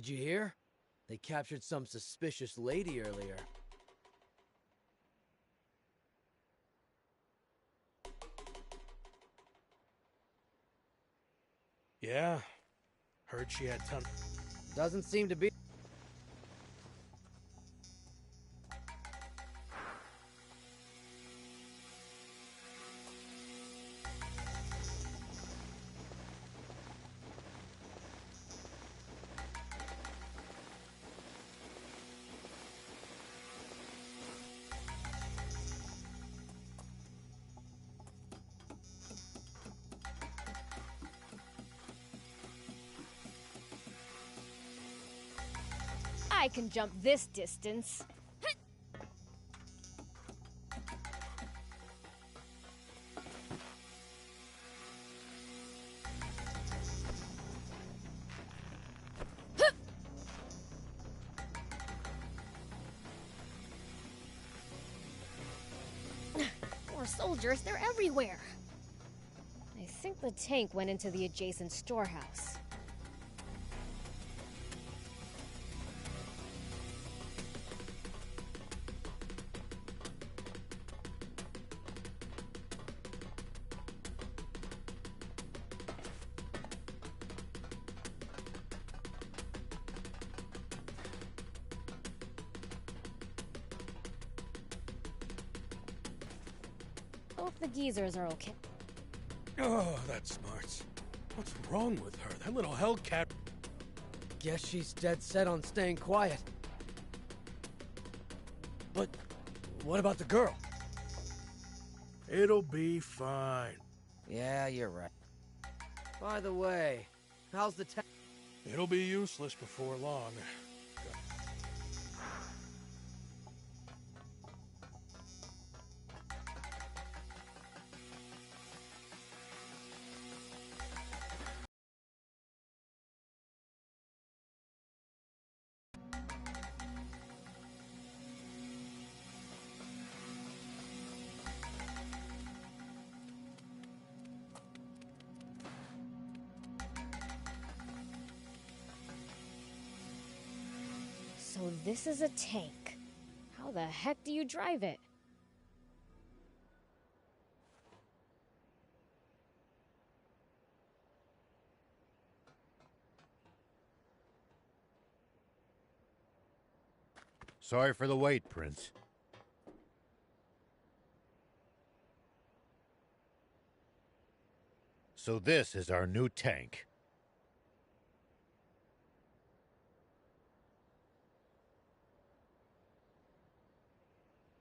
Did you hear? They captured some suspicious lady earlier. Yeah. Heard she had tons. Doesn't seem to be. I can jump this distance. More soldiers, they're everywhere. I think the tank went into the adjacent storehouse. Hope the geezers are okay. Oh, that smarts. What's wrong with her? That little hellcat. Guess she's dead set on staying quiet. But what about the girl? It'll be fine. Yeah, you're right. By the way, how's the tank? It'll be useless before long. So this is a tank. How the heck do you drive it? Sorry for the wait, Prince. So this is our new tank.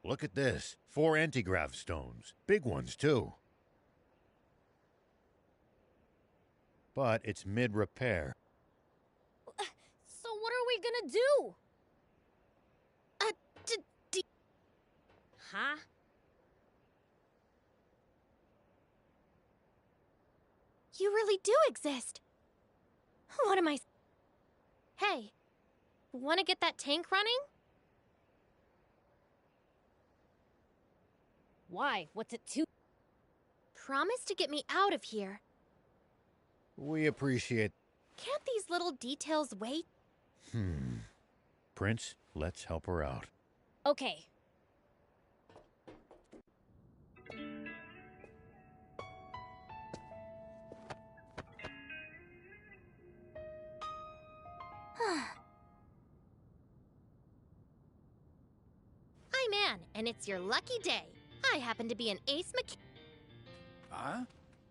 Look at this. 4 anti-grav stones. Big ones, too. But it's mid-repair. So what are we gonna do? Huh? You really do exist. What am I... Hey, wanna get that tank running? Why? What's it to? Promise to get me out of here. We appreciate... Can't these little details wait? Prince, let's help her out. Okay. I'm Anne, and it's your lucky day. I happen to be an ace mechanic. Huh?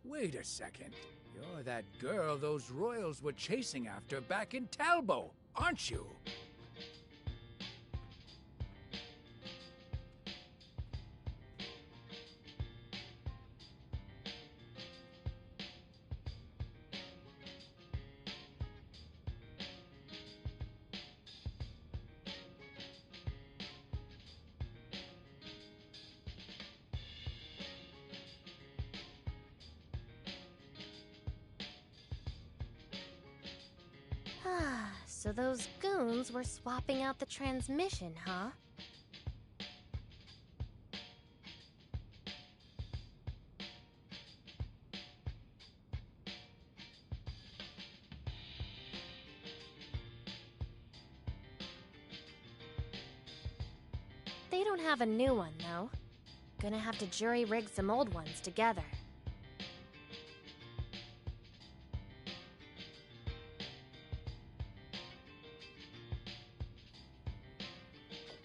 Wait a second. You're that girl those royals were chasing after back in Talbot, aren't you? So those goons were swapping out the transmission, huh? They don't have a new one, though. Gonna have to jury-rig some old ones together.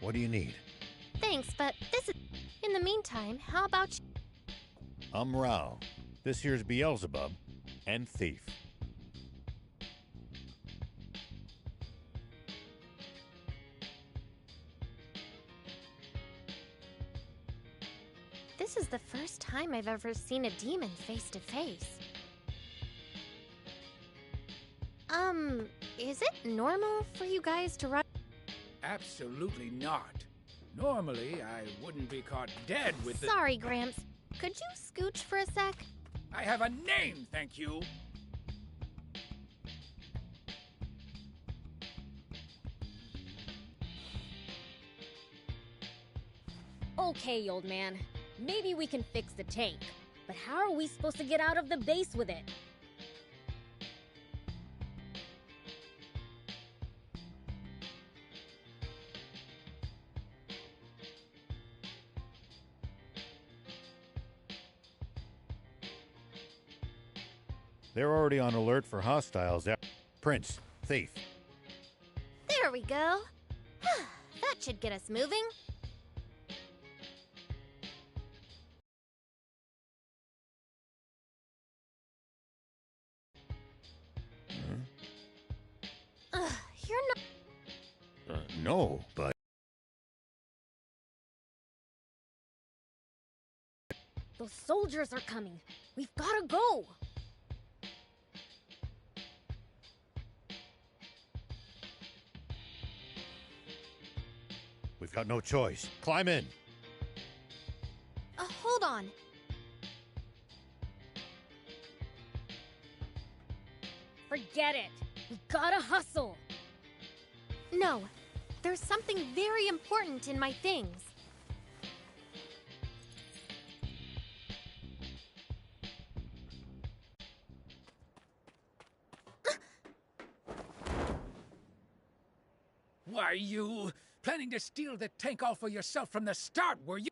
What do you need? Thanks, but this is... In the meantime, how about you... I'm Rao. This here's Beelzebub and Thief. This is the first time I've ever seen a demon face to face. Is it normal for you guys to run? Absolutely not. Normally, I wouldn't be caught dead with the... Sorry, Gramps. Could you scooch for a sec? I have a name, thank you. Okay, old man. Maybe we can fix the tank. But how are we supposed to get out of the base with it? They're already on alert for hostiles. Prince, Thief. There we go. That should get us moving. You're not... No, but... Those soldiers are coming. We've gotta go. We've got no choice. Climb in. Hold on. Forget it. We gotta hustle. No, there's something very important in my things. Why, you planning to steal the tank all for yourself from the start, were you?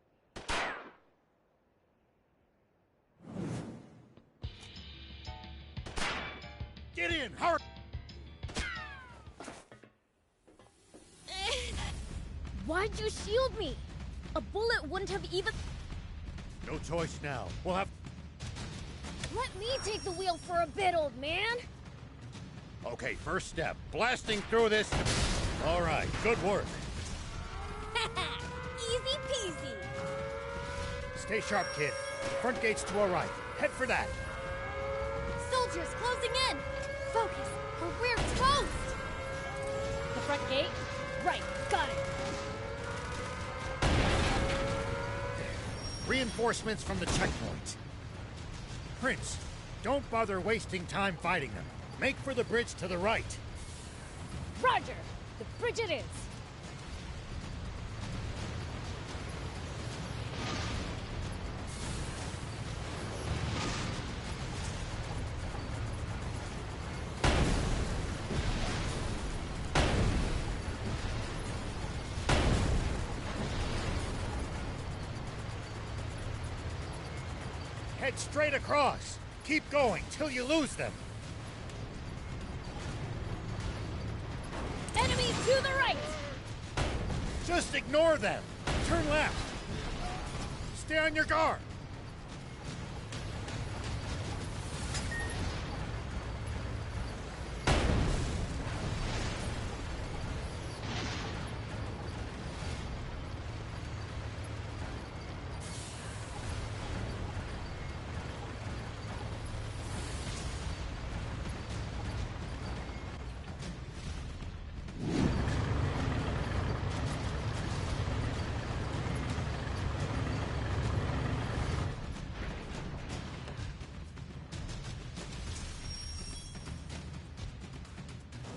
Get in, hurry! Why'd you shield me? A bullet wouldn't have even... No choice now. We'll have... Let me take the wheel for a bit, old man. Okay, first step. Blasting through this... All right, good work. Easy peasy. Stay sharp, kid. Front gate's to our right. Head for that. Soldiers closing in! Focus, or we're toast! The front gate? Right, got it. Reinforcements from the checkpoint. Prince, don't bother wasting time fighting them. Make for the bridge to the right. Roger! The bridge it is! Head straight across. Keep going till you lose them. Enemy to the right! Just ignore them. Turn left. Stay on your guard.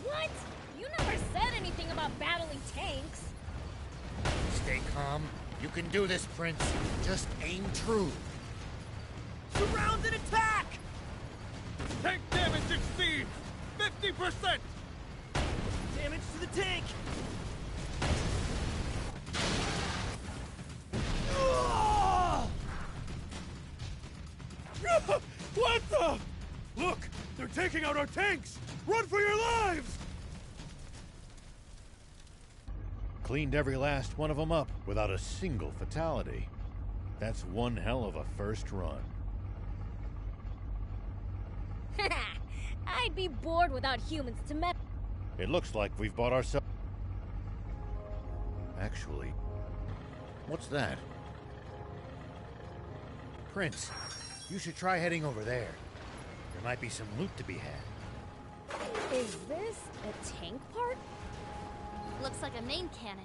What? You never said anything about battling tanks. Stay calm. You can do this, Prince. Just aim true. Surround and attack! Tank damage exceeds 50%! Damage to the tank! taking out our tanks! Run for your lives! Cleaned every last one of them up without a single fatality. That's one hell of a first run. I'd be bored without humans to met. It looks like we've bought ourselves... Actually, what's that? Prince, you should try heading over there. There might be some loot to be had. Is this a tank part? Looks like a main cannon.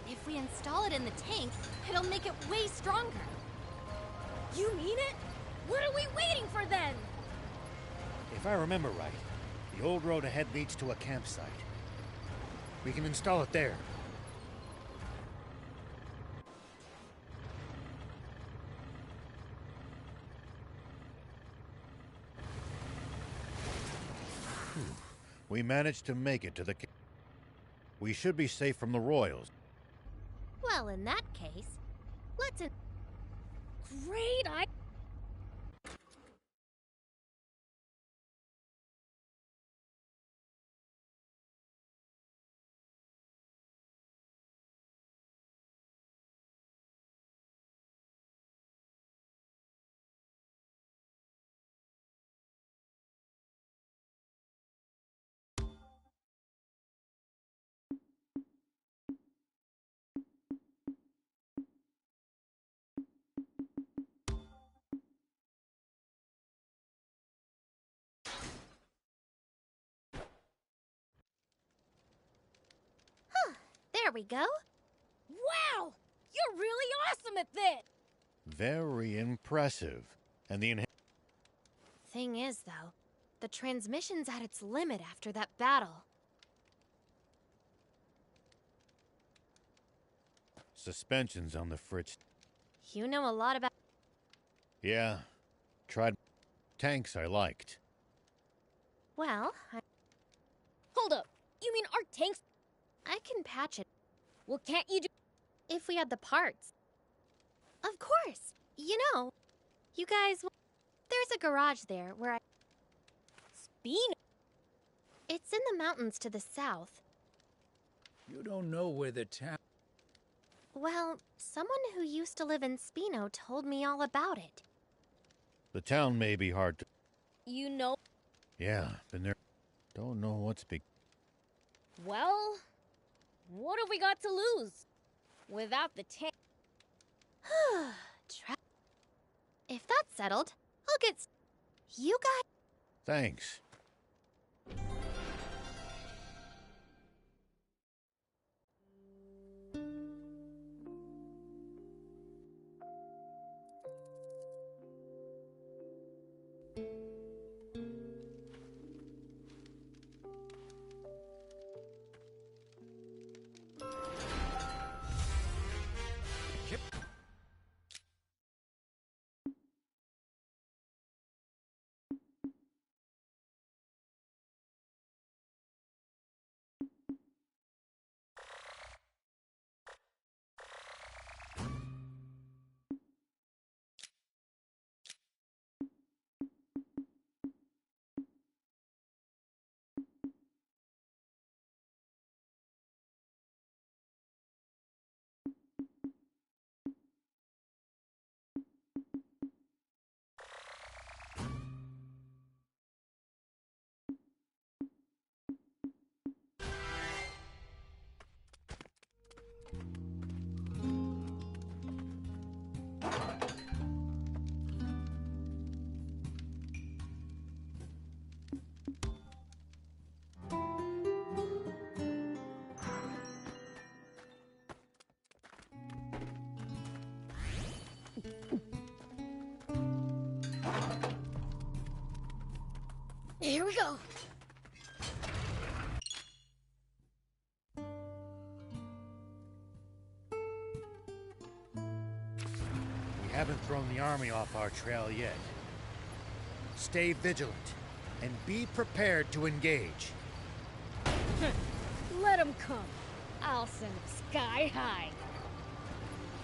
If we install it in the tank, it'll make it way stronger. You mean it? What are we waiting for then? If I remember right, the old road ahead leads to a campsite. We can install it there. We managed to make it to the... We should be safe from the Royals. Well, in that case, let's... Great idea. There we go. Wow! You're really awesome at this! Very impressive. And the... Thing is, though, the transmission's at its limit after that battle. Suspension's on the fritz. You know a lot about... Yeah. Tried... Tanks I liked. Well, Hold up! You mean our tanks? I can patch it. Well, can't you do... If we had the parts. Of course. You know, you guys... There's a garage there where I... Spino? It's in the mountains to the south. You don't know where the town... Well, someone who used to live in Spino told me all about it. The town may be hard to... You know... Yeah, been there... Don't know what's big... Well... What have we got to lose? Without the tank... If that's settled, I'll get... You guys... Thanks. Here we go. We haven't thrown the army off our trail yet. Stay vigilant, and be prepared to engage. Let them come. I'll send them sky high.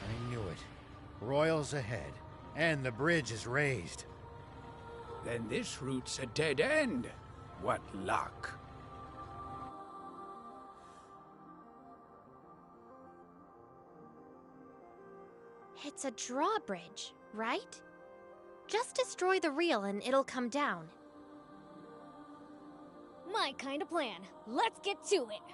I knew it. Royals ahead, and the bridge is raised. Then this route's a dead end. What luck. It's a drawbridge, right? Just destroy the reel and it'll come down. My kind of plan. Let's get to it.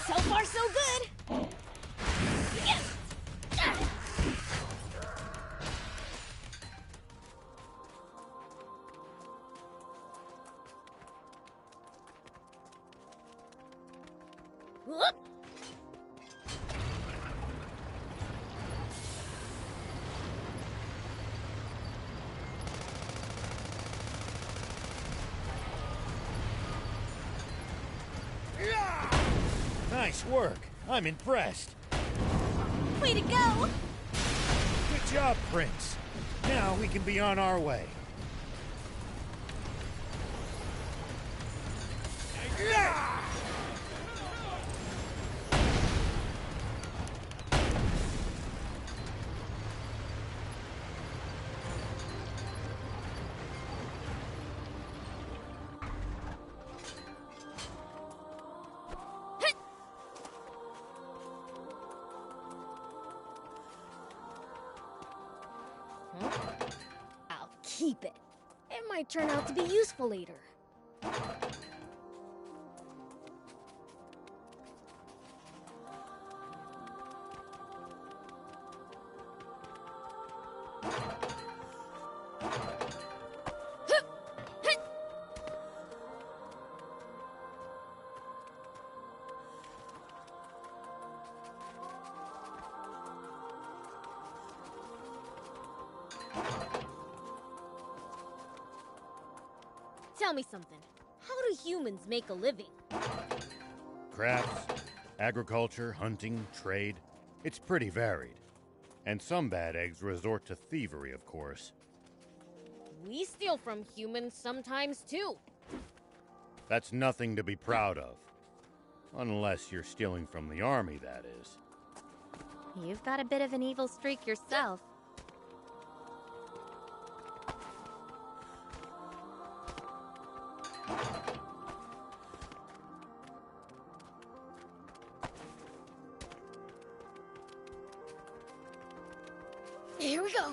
So far, so good. Whoop. Nice work. I'm impressed. Way to go! Good job, Prince. Now we can be on our way. I'll keep it. It might turn out to be useful later. Tell me something. How do humans make a living? Crafts, agriculture, hunting, trade. It's pretty varied. And some bad eggs resort to thievery, of course. We steal from humans sometimes, too. That's nothing to be proud of. Unless you're stealing from the army, that is. You've got a bit of an evil streak yourself. Here we go.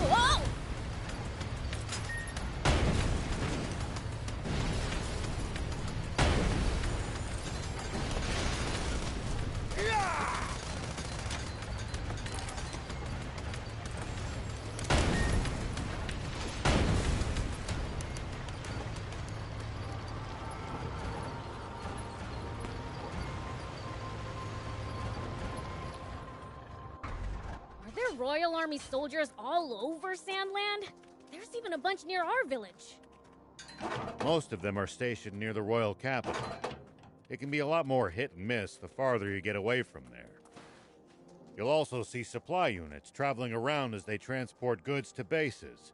Whoa! Are there Royal Army soldiers all over Sandland? There's even a bunch near our village. Most of them are stationed near the royal capital. It can be a lot more hit and miss the farther you get away from there. You'll also see supply units traveling around as they transport goods to bases.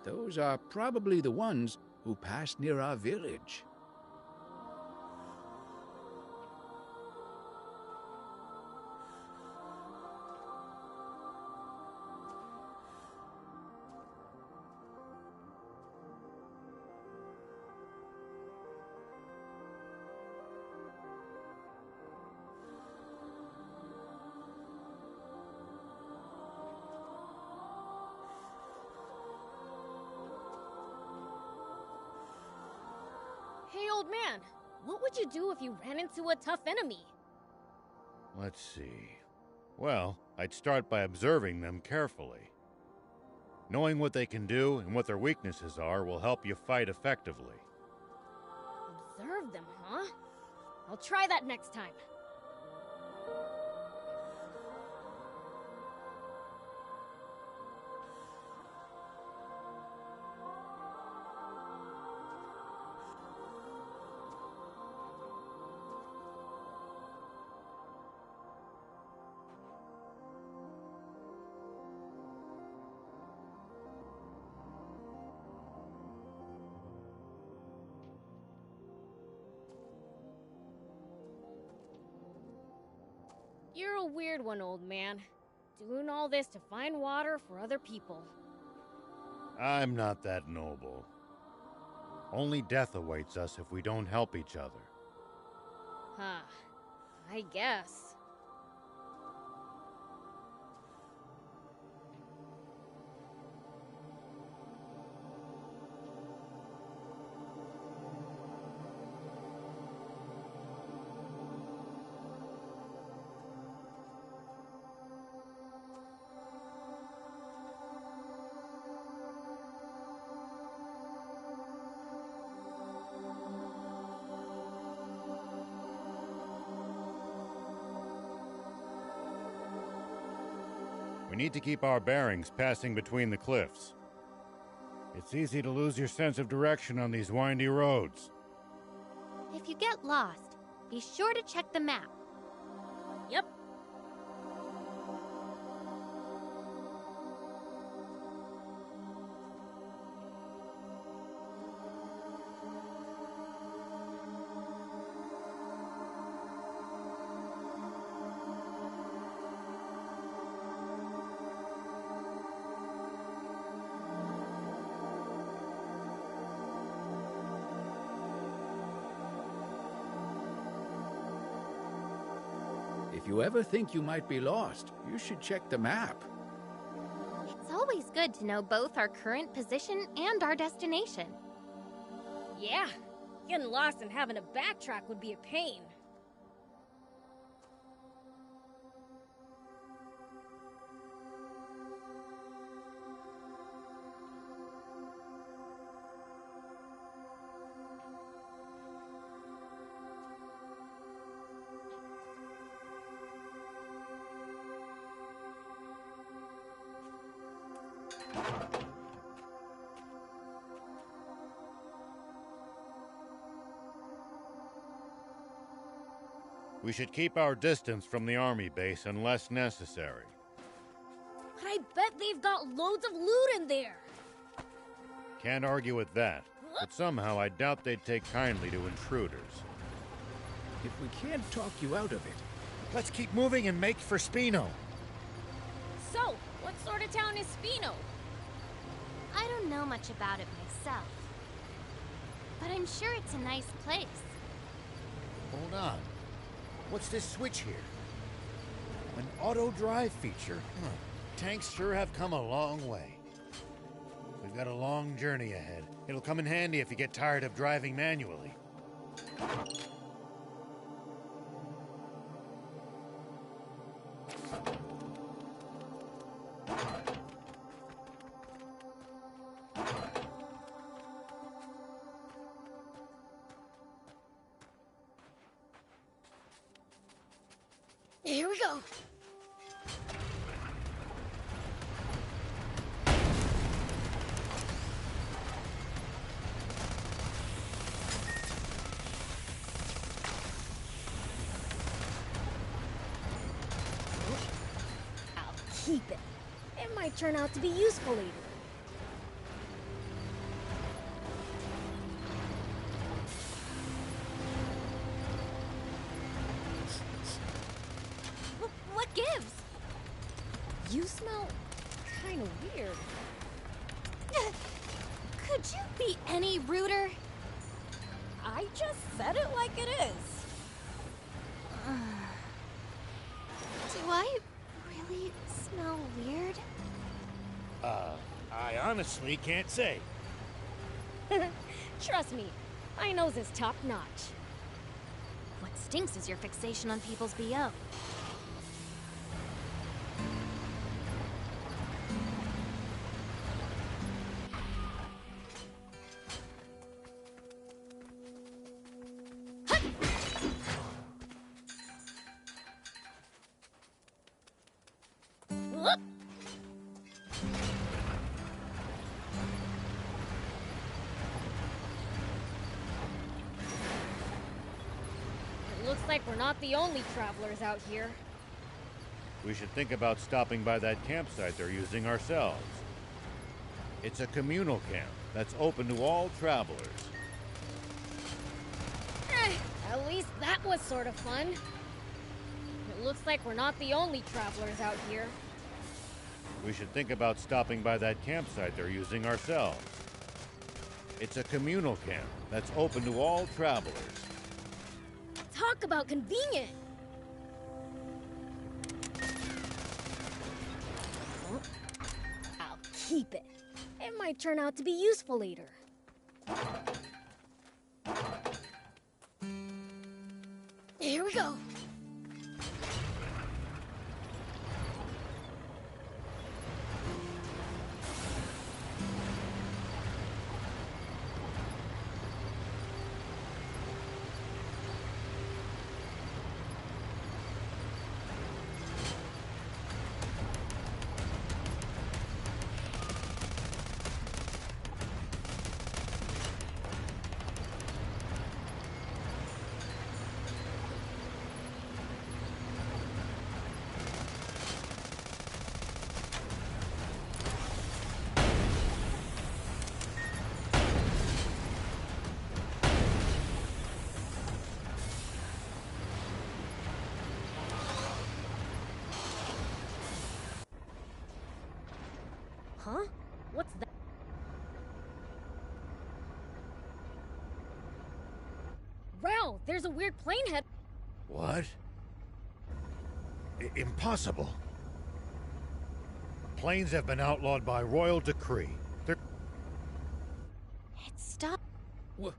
Those are probably the ones who passed near our village. Hey, old man, what would you do if you ran into a tough enemy? Let's see. Well, I'd start by observing them carefully. Knowing what they can do and what their weaknesses are will help you fight effectively. Observe them, huh? I'll try that next time. You're a weird one, old man. Doing all this to find water for other people. I'm not that noble. Only death awaits us if we don't help each other. Huh. I guess. We need to keep our bearings passing between the cliffs. It's easy to lose your sense of direction on these windy roads. If you get lost, be sure to check the map. Yep. If you ever think you might be lost, you should check the map. It's always good to know both our current position and our destination. Yeah. Getting lost and having to backtrack would be a pain. We should keep our distance from the army base unless necessary. But I bet they've got loads of loot in there. Can't argue with that, but somehow I doubt they'd take kindly to intruders. If we can't talk you out of it, Let's keep moving and make for Spino. So, what sort of town is Spino? I don't know much about it myself, but I'm sure it's a nice place. Hold on. What's this switch here? An auto drive feature? Huh. Tanks sure have come a long way. We've got a long journey ahead. It'll come in handy if you get tired of driving manually. Here we go. I'll keep it. It might turn out to be useful later. What gives? You smell kind of weird. Could you be any ruder? I just said it like it is. Do I really smell weird? I honestly can't say. Trust me, my nose is top notch. What stinks is your fixation on people's BO. Looks like we're not the only travelers out here. We should think about stopping by that campsite they're using ourselves. It's a communal camp that's open to all travelers. At least that was sort of fun. It looks like we're not the only travelers out here. We should think about stopping by that campsite they're using ourselves. It's a communal camp that's open to all travelers. Talk about convenient! Huh? I'll keep it. It might turn out to be useful later. Here we go. Huh? What's that? Wow, there's a weird plane head. What? Impossible. Planes have been outlawed by royal decree. They're... It stopped. What?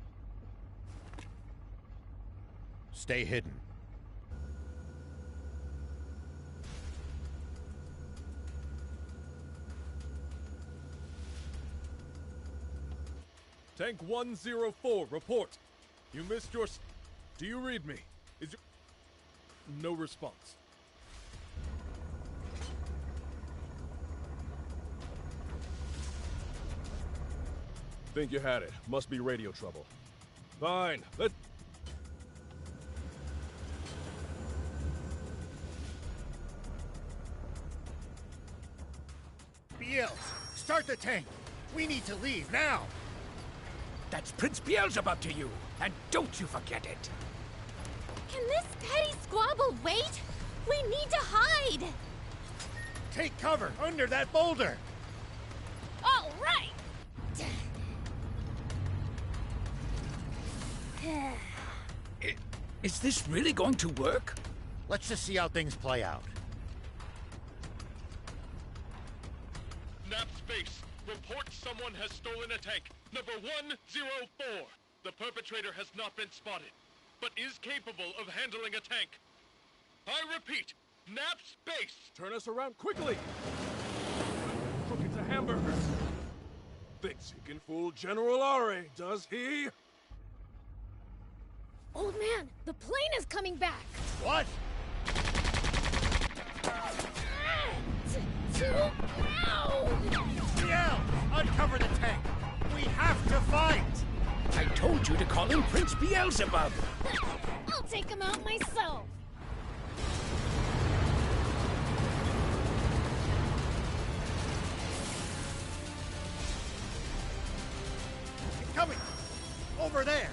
Stay hidden. Tank 104, report. You missed your... Do you read me? Is your... No response. Think you had it. Must be radio trouble. Fine, let's... BLs, start the tank. We need to leave now. That's Prince Beelzebub to you, and don't you forget it. Can this petty squabble wait? We need to hide! Take cover under that boulder. All right! Is this really going to work? Let's just see how things play out. Nap space. Report someone has stolen a tank. Number 104. The perpetrator has not been spotted, but is capable of handling a tank. I repeat, Nap space. Turn us around quickly. Crooked to hamburgers. Thinks he can fool General Ari, does he? Old man, the plane is coming back! What? BL, uncover the tank. We have to fight. I told you to call him Prince Beelzebub. I'll take him out myself! Coming! Over there!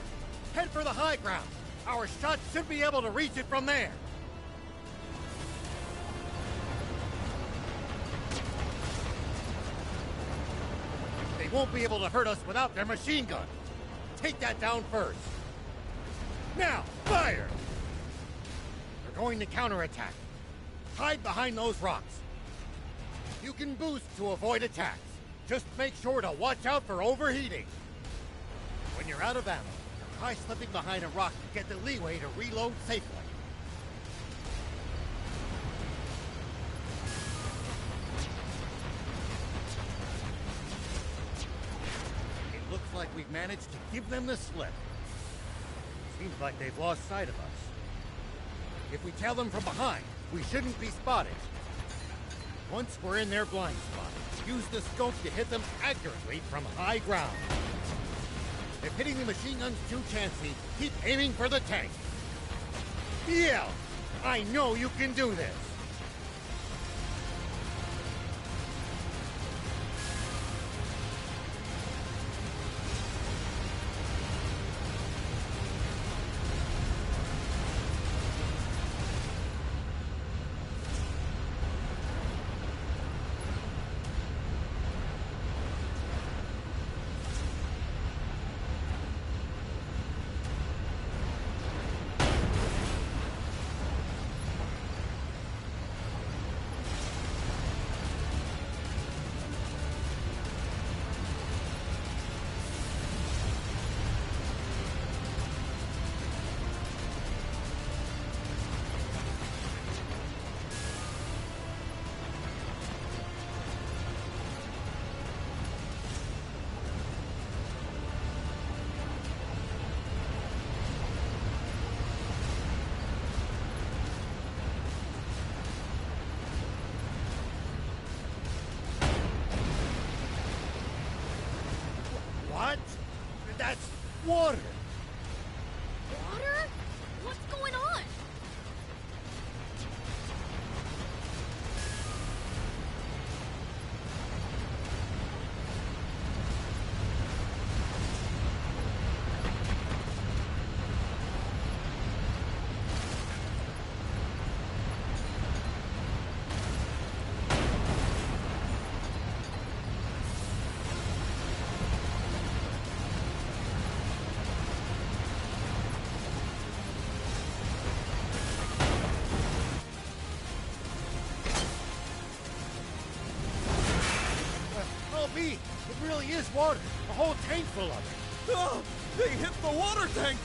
Head for the high ground! Our shots should be able to reach it from there! They won't be able to hurt us without their machine gun! Take that down first! Now, fire! They're going to counterattack. Hide behind those rocks. You can boost to avoid attacks. Just make sure to watch out for overheating. When you're out of ammo, try slipping behind a rock to get the leeway to reload safely. It looks like we've managed to give them the slip. Seems like they've lost sight of us. If we tail them from behind, we shouldn't be spotted. Once we're in their blind spot, use the scope to hit them accurately from high ground. If hitting the machine gun's too chancy, keep aiming for the tank. Yeah! I know you can do this! What? That's water! Water? What's going on? It really is water. A whole tank full of it. Oh, they hit the water tank!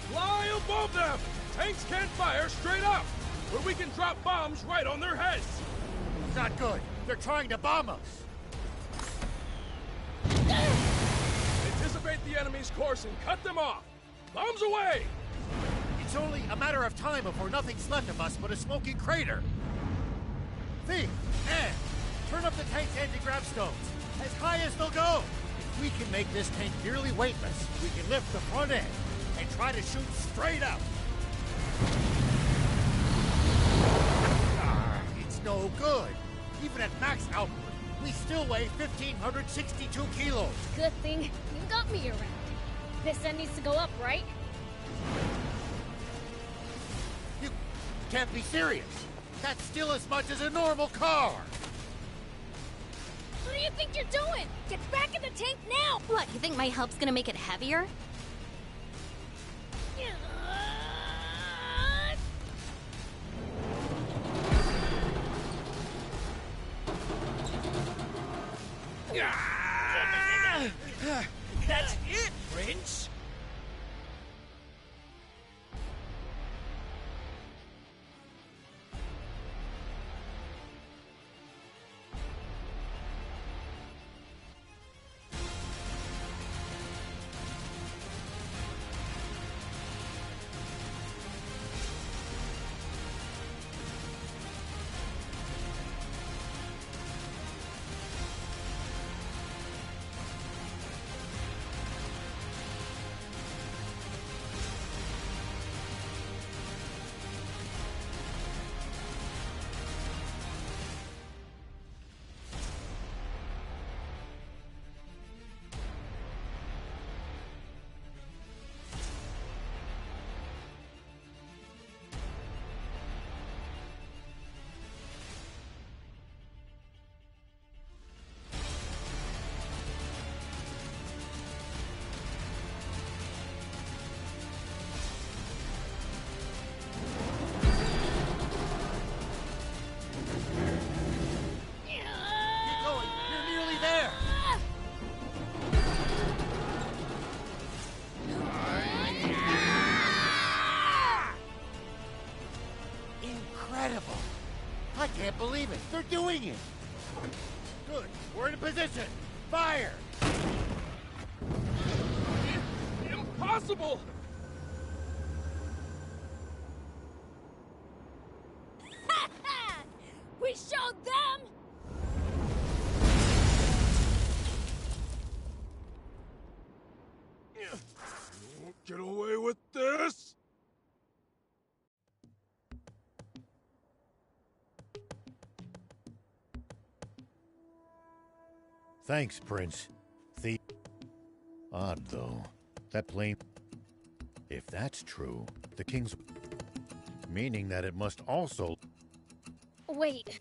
Fly above them! Tanks can't fire straight up, or we can drop bombs right on their heads! Not good. They're trying to bomb us. Anticipate the enemy's course and cut them off! Bombs away! It's only a matter of time before nothing's left of us but a smoking crater. Think, and turn up the tank's anti-grav stones, as high as they'll go. If we can make this tank nearly weightless, we can lift the front end and try to shoot straight up. It's no good. Even at max output, we still weigh 1,562 kilos. Good thing you got me around. This end needs to go up, right? You can't be serious. That's still as much as a normal car. What do you think you're doing? Get back in the tank now! What, you think my help's gonna make it heavier? That's it, Prince! I can't believe it. They're doing it. Good. We're in position. Fire! Impossible! We showed them! You won't get away with this! Thanks, Prince. Odd, though. That plane... If that's true, the king's... Meaning that it must also... Wait.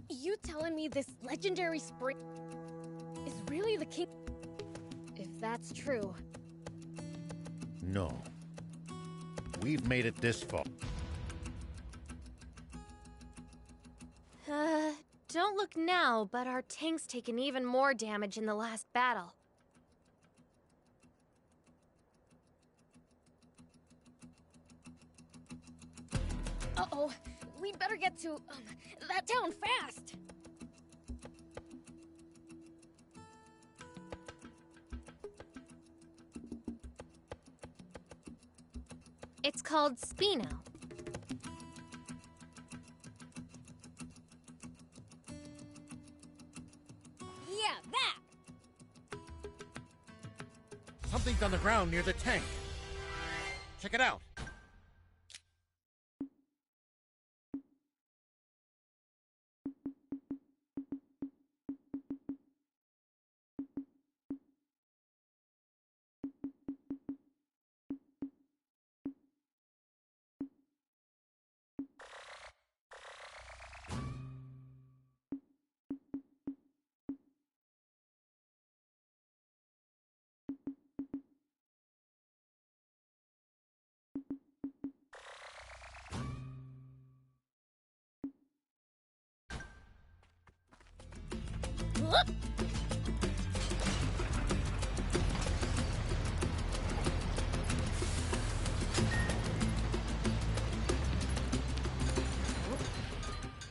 You telling me this legendary spring is really the king? If that's true... No. We've made it this far. Don't look now, but our tank's taken even more damage in the last battle. Uh-oh. We'd better get to, that town fast! It's called Spino. Yeah, that! Something's on the ground near the tank. Check it out.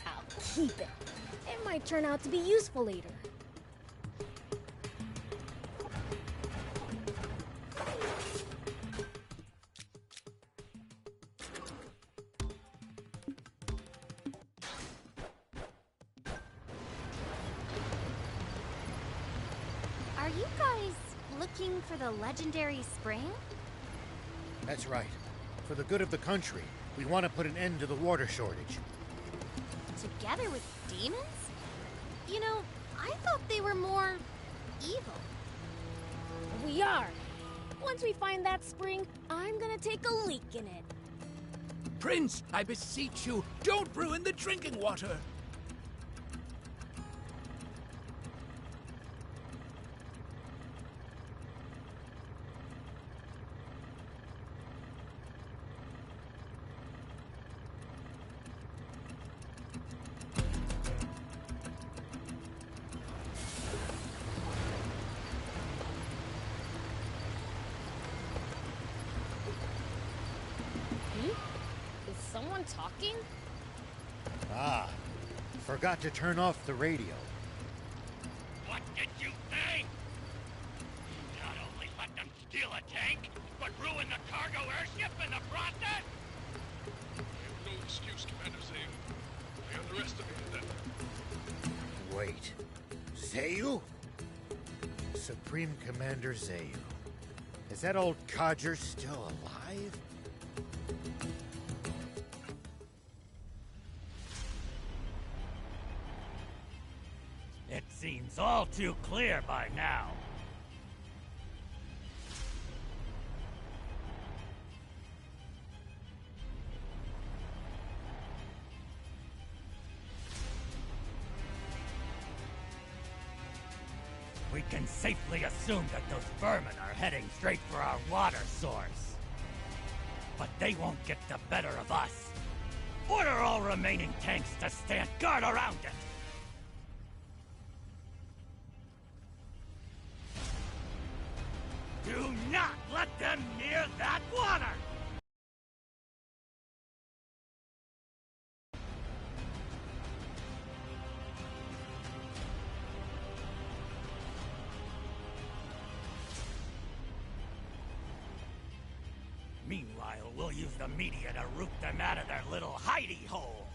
I'll keep it. It might turn out to be useful later. Are you guys looking for the legendary spring? That's right. For the good of the country, we want to put an end to the water shortage. Together with demons? You know, I thought they were more evil. We are. Once we find that spring, I'm gonna take a leak in it. Prince, I beseech you, don't ruin the drinking water. Is someone talking? Ah, forgot to turn off the radio. What did you think? Not only let them steal a tank, but ruin the cargo airship in the process? I have no excuse, Commander Zayu. I underestimated them. Wait. Zayu? Supreme Commander Zayu. Is that old codger still alive? It seems all too clear by now. We can safely assume that those vermin are heading straight for our water source. But they won't get the better of us. Order all remaining tanks to stand guard around it! Do not let them near that water! Meanwhile, we'll use the media to root them out of their little hidey hole.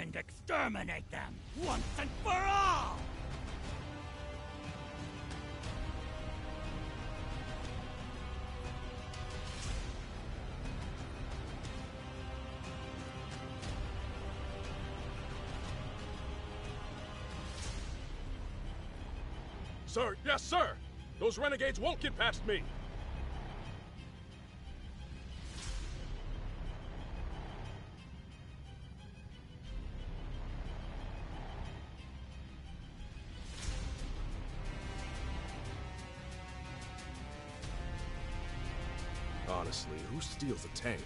and exterminate them once and for all! Sir, yes, sir! Those renegades won't get past me! Honestly, who steals a tank?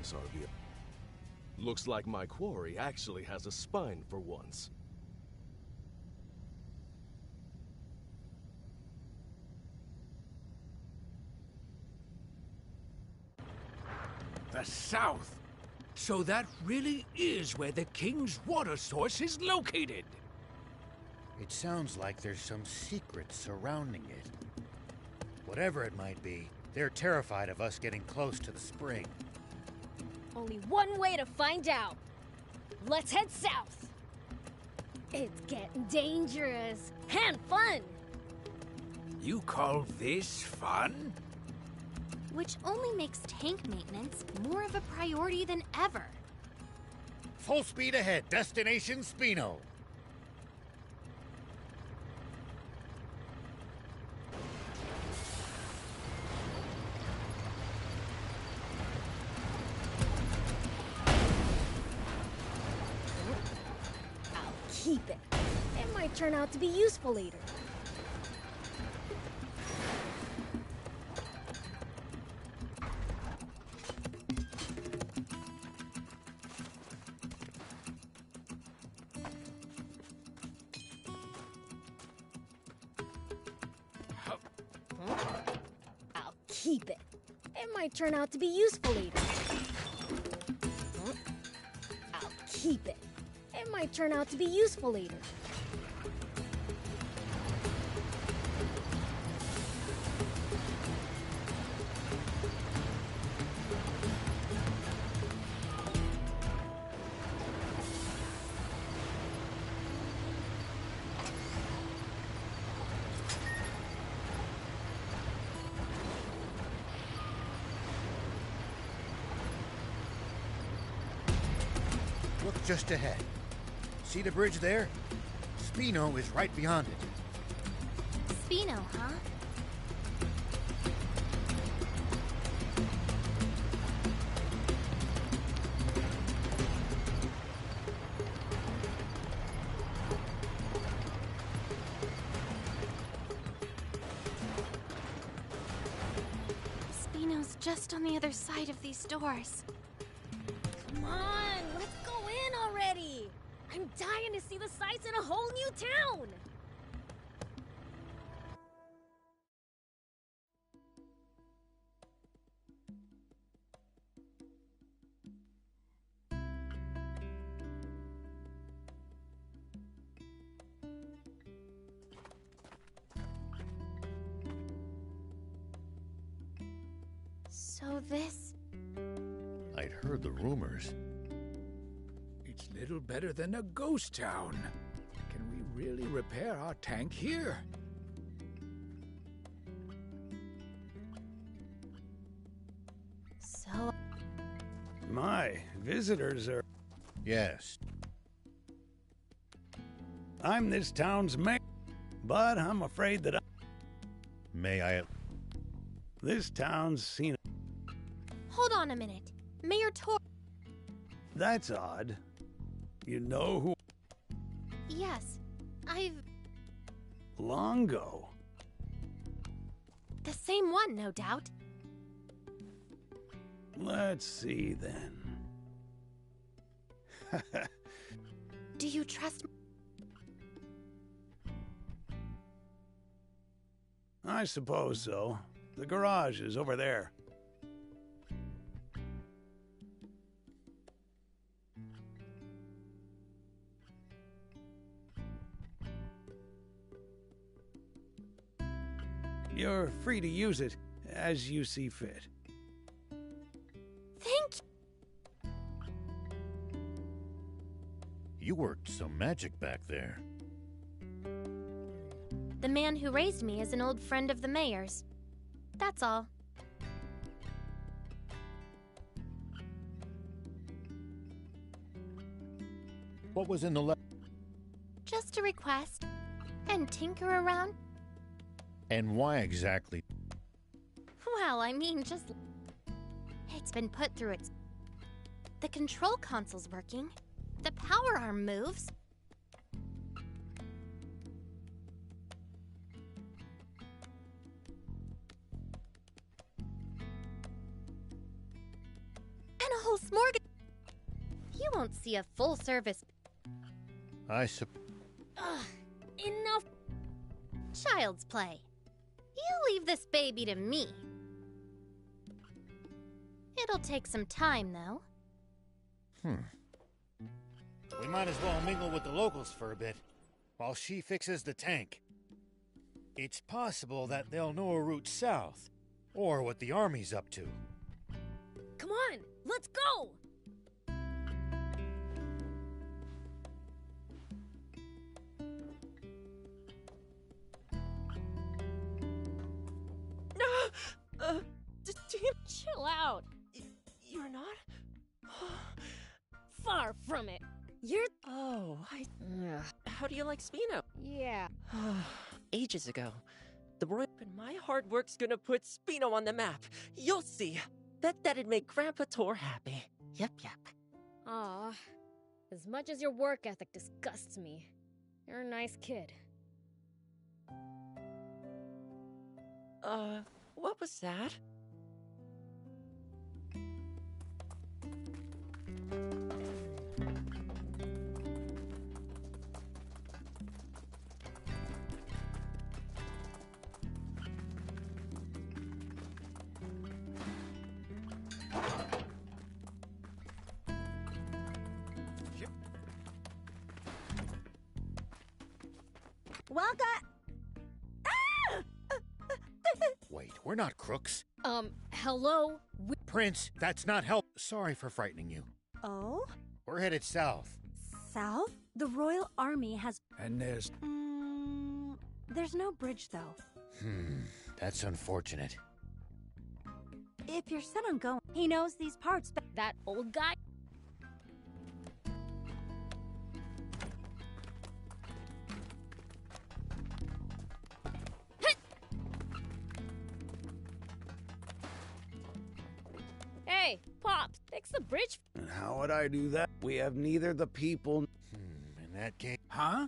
This ought to be a... Looks like my quarry actually has a spine for once. The south. So that really is where the king's water source is located. It sounds like there's some secret surrounding it. Whatever it might be, they're terrified of us getting close to the spring. Only one way to find out. Let's head south. It's getting dangerous and fun. You call this fun? Which only makes tank maintenance more of a priority than ever. Full speed ahead, destination Spino. I'll keep it. It might turn out to be useful later. I'll keep it. It might turn out to be useful later. I'll keep it. It might turn out to be useful later. Look just ahead. See the bridge there? Spino is right beyond it. Spino, huh? Spino's just on the other side of these doors. Come on, let's go in already. I'm dying to see the sights in a whole new town. So this... I'd heard the rumors. It's little better than a ghost town. Can we really repair our tank here? So... My visitors are... Yes. I'm this town's mayor, but I'm afraid that May I... this town's seen... Hold on a minute. Mayor Tor... That's odd. You know who... Yes, I've... Longo. The same one, no doubt. Let's see, then. Do you trust... I suppose so. The garage is over there. You're free to use it as you see fit. Thank you. You worked some magic back there. The man who raised me is an old friend of the mayor's. That's all. What was in the letter? Just a request. And tinker around? And why exactly? Well, I mean, just... It's been put through its... The control console's working. The power arm moves. And a whole smorgasbord. You won't see a full-service... Ugh, enough! Child's play. You leave this baby to me. It'll take some time, though. We might as well mingle with the locals for a bit, while she fixes the tank. It's possible that they'll know a route south, or what the army's up to. Come on, let's go! Chill out. You're not? Far from it. You're... Oh, How do you like Spino? Yeah. Ages ago. The Roy... And my hard work's gonna put Spino on the map. You'll see. Bet that'd make Grandpa Tor happy. Yep. Aw. As much as your work ethic disgusts me, you're a nice kid. What was that? Welcome! Wait, we're not crooks. Hello? Prince, that's not help. Sorry for frightening you. Oh? We're headed south. South? The Royal Army has... And there's... There's no bridge, though. That's unfortunate. If you're set on going, he knows these parts, but... That old guy? Hey, Pops, fix the bridge. And how would I do that? We have neither the people... In that case... Huh?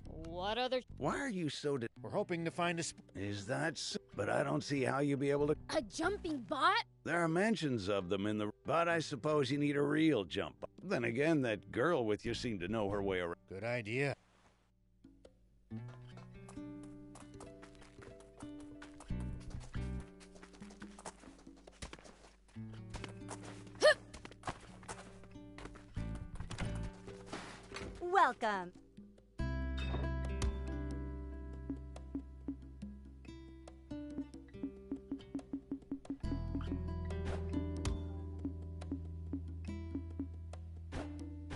What other... Why are you so... We're hoping to find a... Is that so? But I don't see how you'll be able to... A jumping bot? There are mentions of them in the... But I suppose you need a real jump. Then again, that girl with you seemed to know her way around. Good idea. Welcome.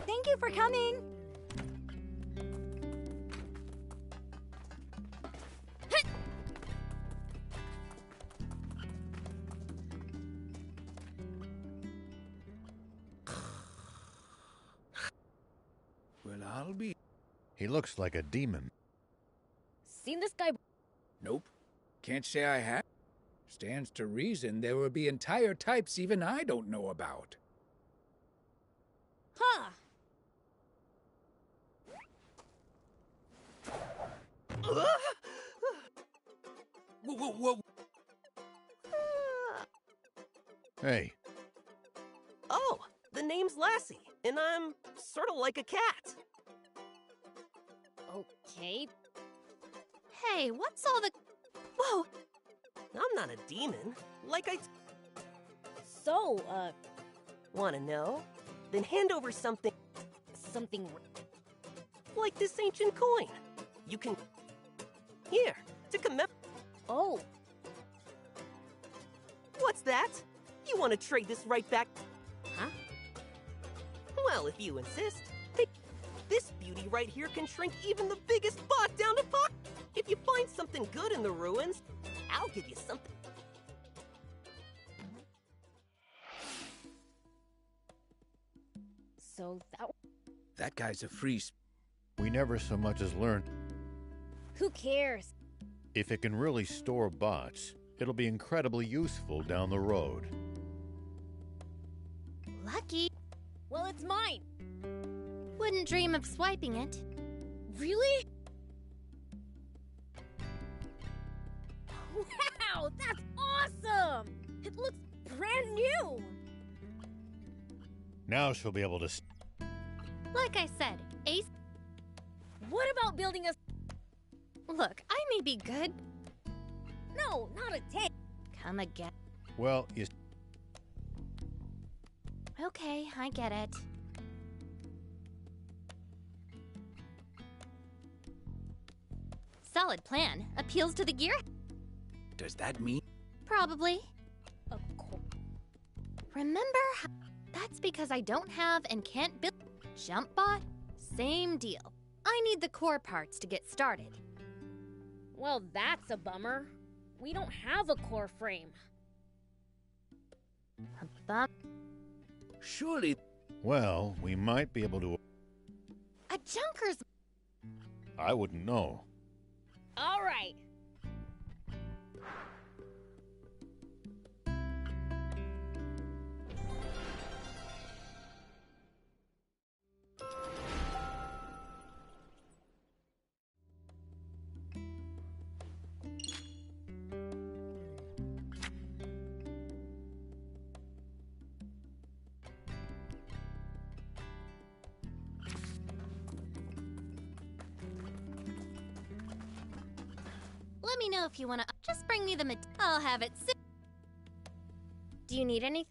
Thank you for coming. Well, I'll be... He looks like a demon. Seen this guy? Nope. Can't say I have. Stands to reason there will be entire types even I don't know about. Huh. Whoa. Hey. Oh, the name's Lassie, and I'm sort of like a cat. Okay. Hey, what's all the... Whoa! I'm not a demon. So, Wanna know? Then hand over something... something... Like this ancient coin. You can... Here, to commemorate... Oh. What's that? You want to trade this right back? Huh? Well, if you insist. beauty right here can shrink even the biggest bot down to pop. If you find something good in the ruins, I'll give you something. So That guy's a freeze. We never so much as learned. who cares? If it can really store bots, it'll be incredibly useful down the road. Lucky. Well, it's mine. Wouldn't dream of swiping it. Really? Wow, that's awesome! It looks brand new! Now she'll be able to... Like I said, Ace. What about building a... Look, I may be good. No, not a tank. Come again. Well, you... Okay, I get it. Solid plan. Appeals to the gear? Does that mean? Probably. Of course. Remember how... That's because I don't have and can't build... Jump bot? Same deal. I need the core parts to get started. Well, that's a bummer. We don't have a core frame. A bum... Surely... Well, we might be able to... A junker's... I wouldn't know. All right. Let me know if you wanna... Just bring me the I'll have it Do you need anything?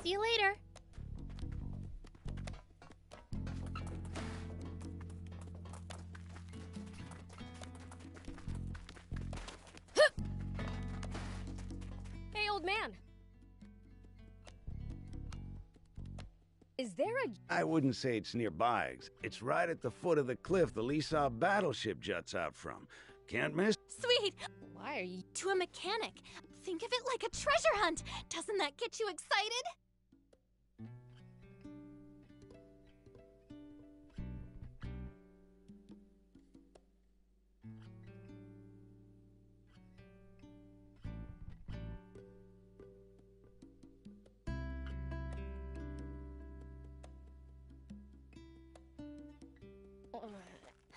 See you later. Hey, old man. Is there a... I wouldn't say it's nearby. It's right at the foot of the cliff the Lisa battleship juts out from. Can't miss. Sweet. Why are you... To a mechanic. Think of it like a treasure hunt. Doesn't that get you excited?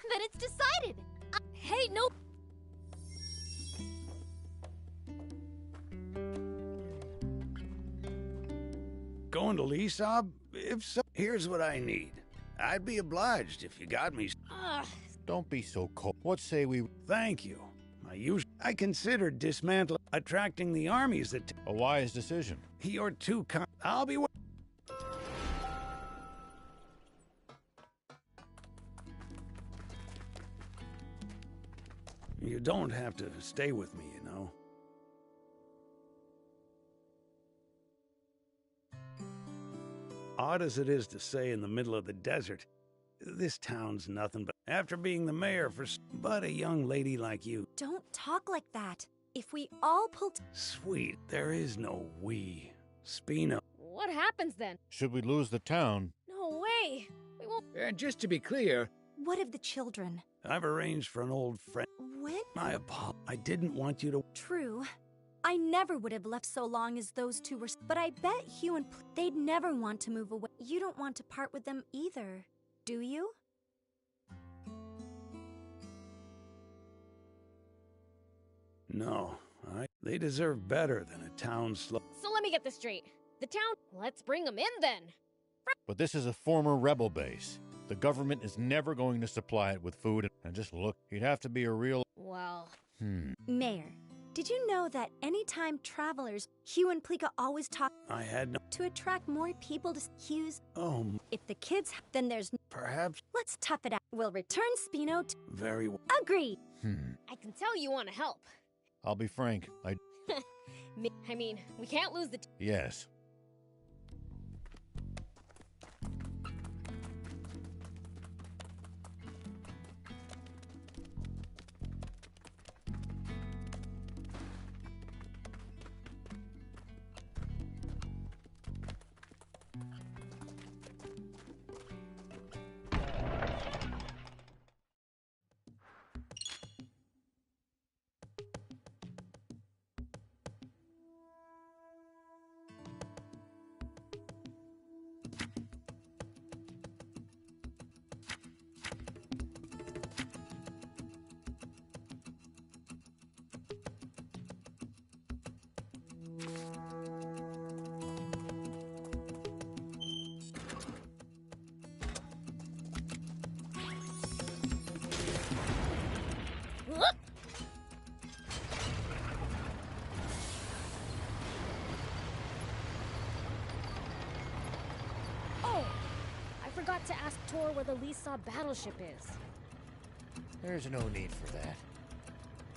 Then it's decided. Hey, no... Going to Lisa? If so, here's what I need. I'd be obliged if you got me. Don't be so cold. What say we... Thank you. I considered dismantling, attracting the armies that... A wise decision. You're too kind. I'll be... You don't have to stay with me, you know. Odd as it is to say in the middle of the desert, this town's nothing but after being the mayor for but a young lady like you. Don't talk like that. If we all pulled... Sweet, there is no we. Spino. What happens then? Should we lose the town? No way. We won't... And just to be clear... What of the children? I've arranged for an old friend. When? I didn't want you to... True. I never would have left so long as those two were... But I bet Hugh and... They'd never want to move away. You don't want to part with them either, do you? No. They deserve better than a town slow... So let me get this straight. The town... Let's bring them in then. But this is a former rebel base. The government is never going to supply it with food. And just look, you'd have to be a real... Well... Mayor, did you know that anytime travelers, Hugh and Plika always talk... I had no... To attract more people to Hugh's... Oh... If the kids... Then there's... Perhaps... Let's tough it out. We'll return Spino to... Very well. Agreed! I can tell you want to help. I'll be frank, I mean, we can't lose the... Yes. I forgot to ask Tor where the Lisa battleship is. There's no need for that.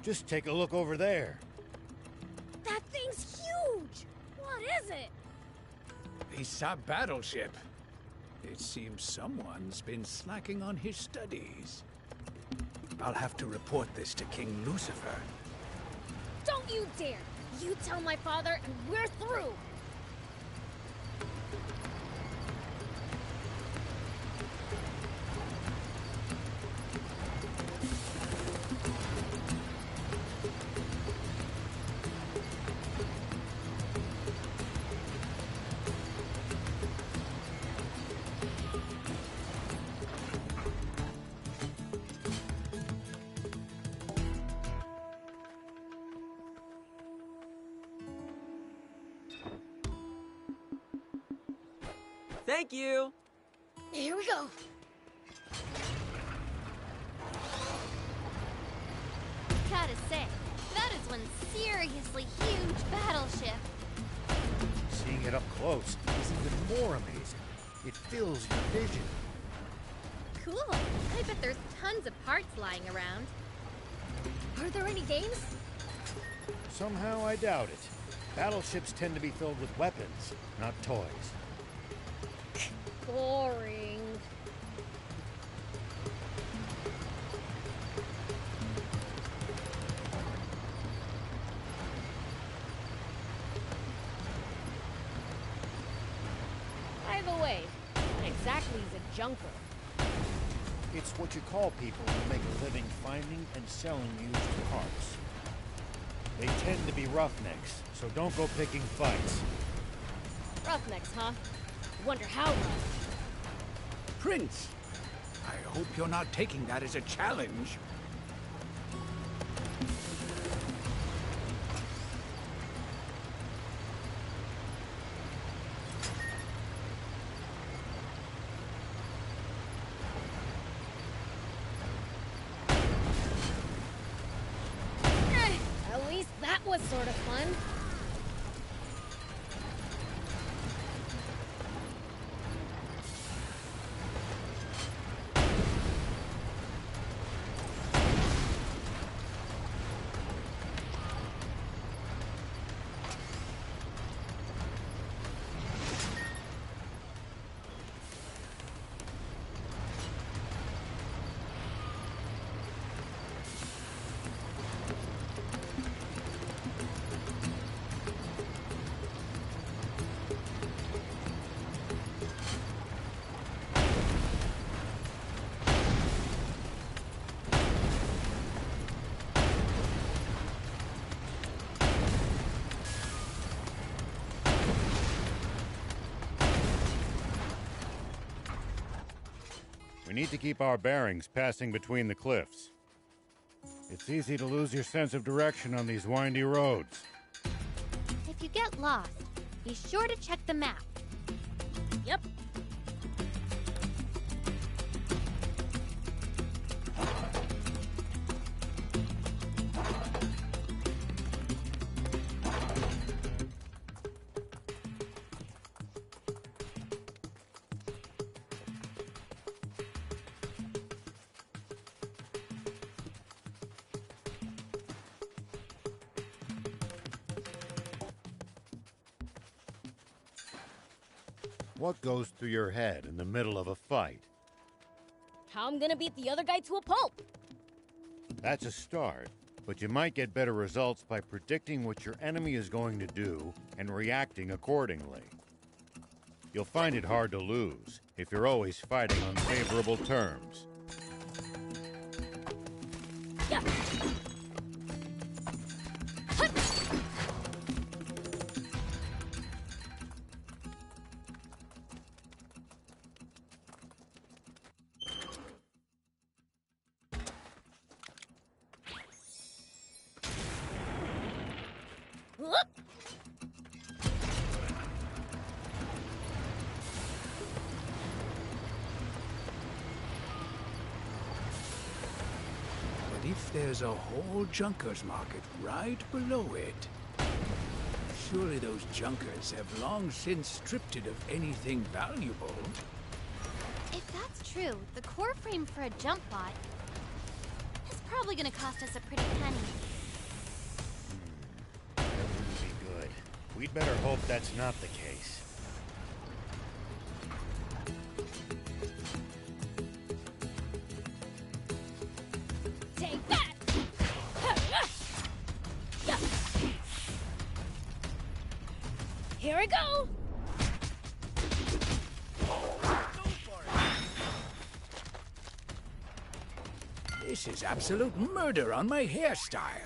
Just take a look over there. That thing's huge! What is it? Lisa battleship. It seems someone's been slacking on his studies. I'll have to report this to King Lucifer. Don't you dare! You tell my father and we're through! Thank you! Here we go! Gotta say, that is one seriously huge battleship. Seeing it up close is even more amazing. It fills your vision. Cool. I bet there's tons of parts lying around. Are there any games? Somehow I doubt it. Battleships tend to be filled with weapons, not toys. Boring. By the way, what exactly is a junker? It's what you call people who make a living finding and selling used parts. They tend to be roughnecks, so don't go picking fights. Roughnecks, huh? Wonder how rough. Prince, I hope you're not taking that as a challenge. At least that was sort of fun. We need to keep our bearings passing between the cliffs. It's easy to lose your sense of direction on these windy roads. If you get lost, be sure to check the map. Yep. What goes through your head in the middle of a fight? How I'm gonna beat the other guy to a pulp. That's a start, but you might get better results by predicting what your enemy is going to do and reacting accordingly. You'll find it hard to lose if you're always fighting on favorable terms. Yeah. But if there's a whole junker's market right below it, surely those junkers have long since stripped it of anything valuable. If that's true, the core frame for a jump bot is probably gonna cost us a pretty penny. That wouldn't be good. We'd better hope that's not the case. Take that! Here we go! This is absolute murder on my hairstyle.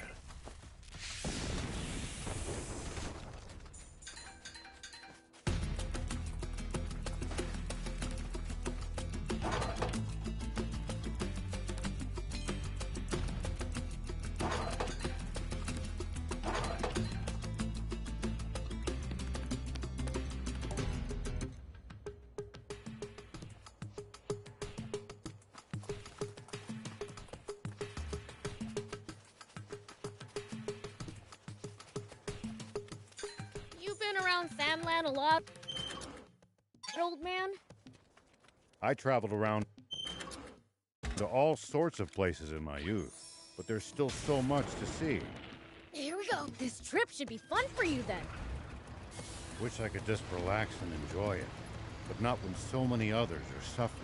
You been around Sandland a lot, old man? I traveled around to all sorts of places in my youth, but there's still so much to see. Here we go. This trip should be fun for you then. Wish I could just relax and enjoy it, but not when so many others are suffering.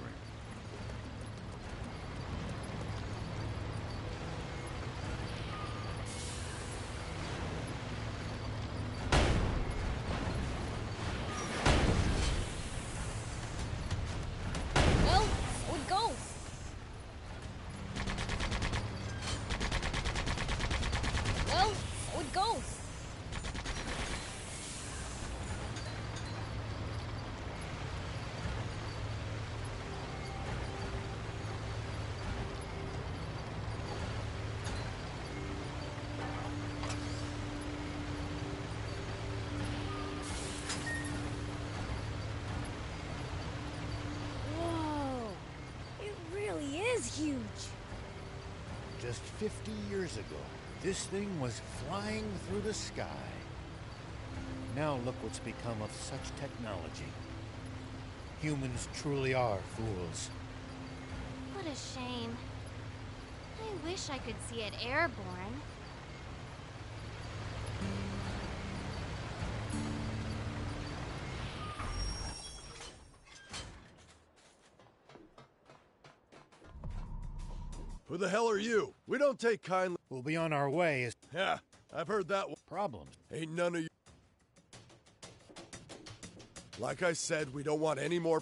Well, so it goes. Well, so it goes. Whoa, it really is huge. Just 50 years ago, this thing was flying through the sky. Now look what's become of such technology. Humans truly are fools. What a shame. I wish I could see it airborne. Who the hell are you? We don't take kindly. We'll be on our way. Yeah, I've heard that one. Problems. Ain't none of you. Like I said, we don't want any more.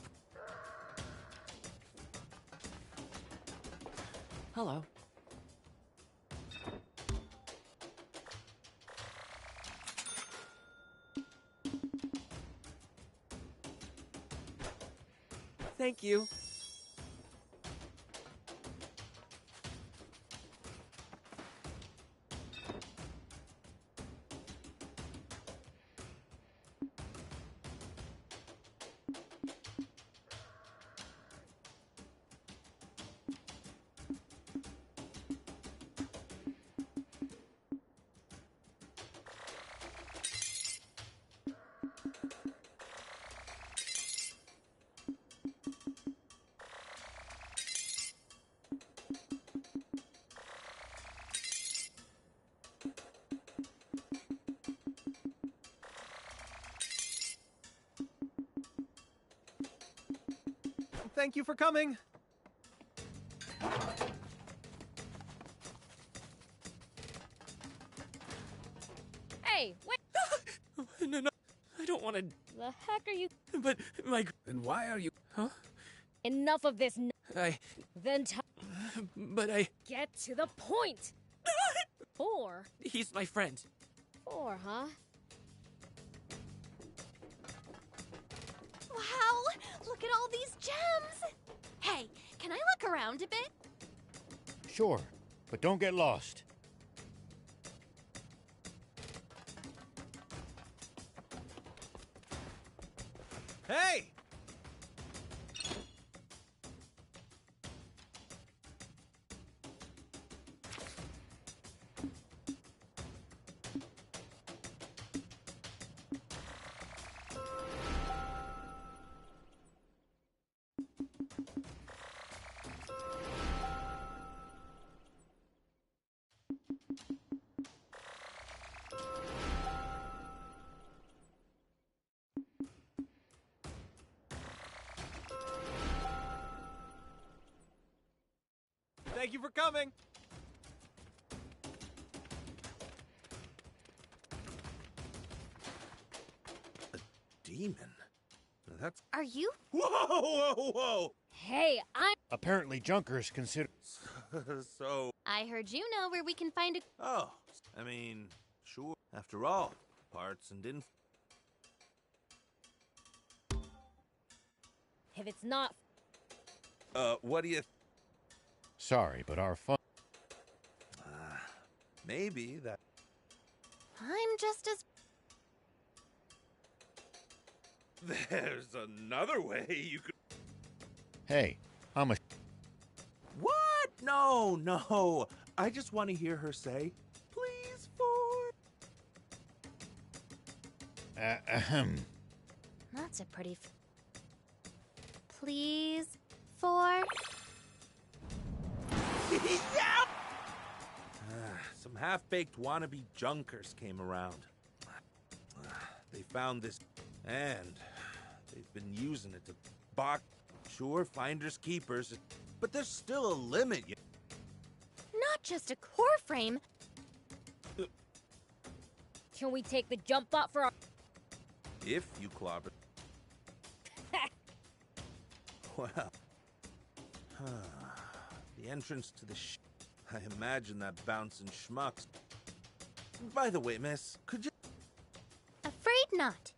Hello. Thank you. Thank you for coming. Hey, wait! No, I don't want to. The heck are you? But my. Then why are you? Huh? Enough of this. Then But I. Get to the point. 4. He's my friend. 4, huh? Wow! Look at all these gems! Hey, can I look around a bit? Sure, but don't get lost. Hey! Thank you for coming. A demon? That's... Are you? Whoa, whoa, whoa! Hey, I'm... Apparently Junkers consider... So... I heard you know where we can find a... Oh, I mean, sure. After all, parts and info... If it's not... what do you... Sorry, but our fun... maybe that... I'm just as... There's another way you could... Hey, I'm a... What? No. I just want to hear her say, please, Ford. That's a pretty... Please, 4. Yeah! Some half-baked wannabe junkers came around. They found this, and they've been using it to box. Sure, finders keepers, but there's still a limit. Not just a core frame. Can we take the jump bot for our... If you clobber. Well, the entrance to the I imagine that bouncing schmucks. By the way, miss, could you... Afraid not.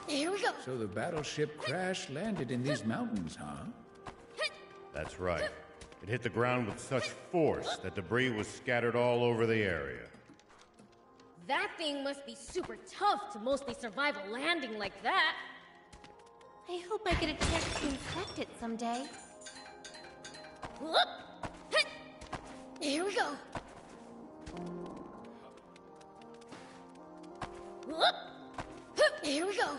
Here we go. So the battleship crash-landed in these mountains, huh? That's right. It hit the ground with such force that debris was scattered all over the area. That thing must be super tough to mostly survive a landing like that. I hope I get a chance to inspect it someday. Here we go. Here we go.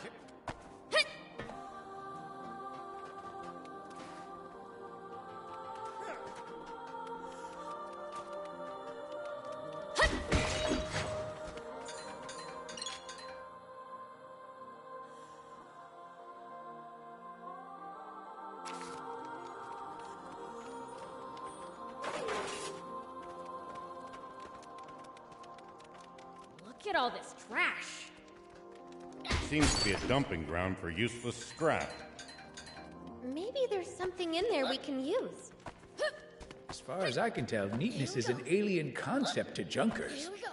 Look at all this trash. Seems to be a dumping ground for useless scrap. Maybe there's something in there we can use. As far as I can tell, neatness is an alien concept to junkers. Here we go.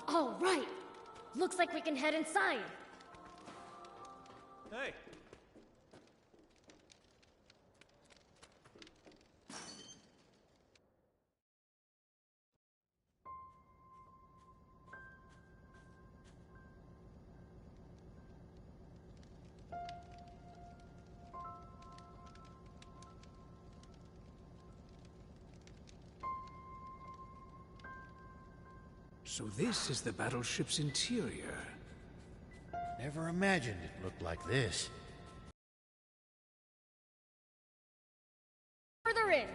All right. Looks like we can head inside. Hey. So this is the battleship's interior. Never imagined it looked like this. Further in.